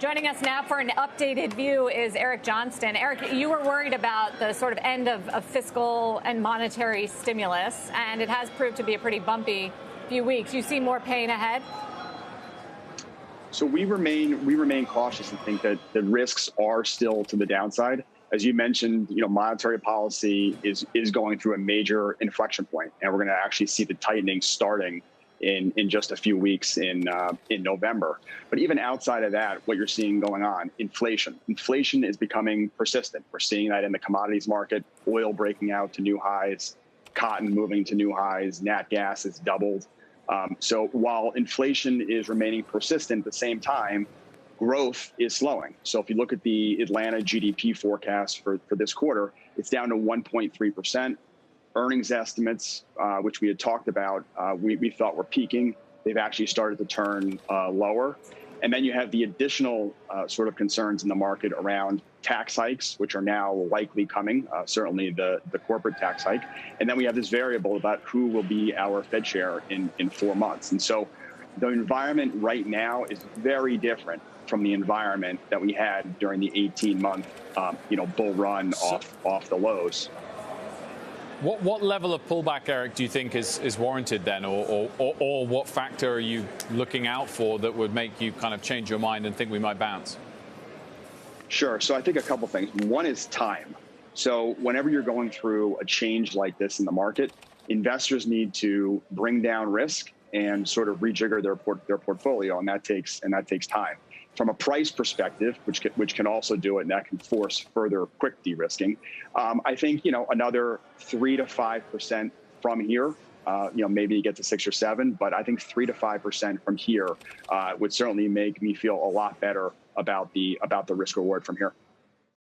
Joining us now for an updated view is Eric Johnston. Eric, you were worried about the sort of end of fiscal and monetary stimulus, and it has proved to be a pretty bumpy few weeks. You see more pain ahead? So we remain cautious and think that the risks are still to the downside. As you mentioned, monetary policy is going through a major inflection point, and we're going to actually see the tightening starting in just a few weeks in November. But even outside of that, what you're seeing going on, inflation is becoming persistent. We're seeing that in the commodities market, oil breaking out to new highs, cotton moving to new highs, nat gas has doubled. So while inflation is remaining persistent, at the same time, growth is slowing. So if you look at the Atlanta GDP forecast for this quarter, it's down to 1.3%. Earnings estimates, which we had talked about, we thought were peaking. They've actually started to turn lower. And then you have the additional sort of concerns in the market around tax hikes, which are now likely coming, certainly the corporate tax hike. And then we have this variable about who will be our Fed chair in 4 months. And so the environment right now is very different from the environment that we had during the 18-month bull run off the lows. What level of pullback, Eric, do you think is warranted then, or what factor are you looking out for that would make you kind of change your mind and think we might bounce? Sure. So I think a couple things. One is time. So whenever you're going through a change like this in the market, investors need to bring down risk and sort of rejigger their portfolio, and that takes time. From a price perspective, which can also do it, and that can force further quick de-risking. I think another 3 to 5% from here. Maybe you get to 6 or 7, but I think 3 to 5% from here would certainly make me feel a lot better about the risk reward from here.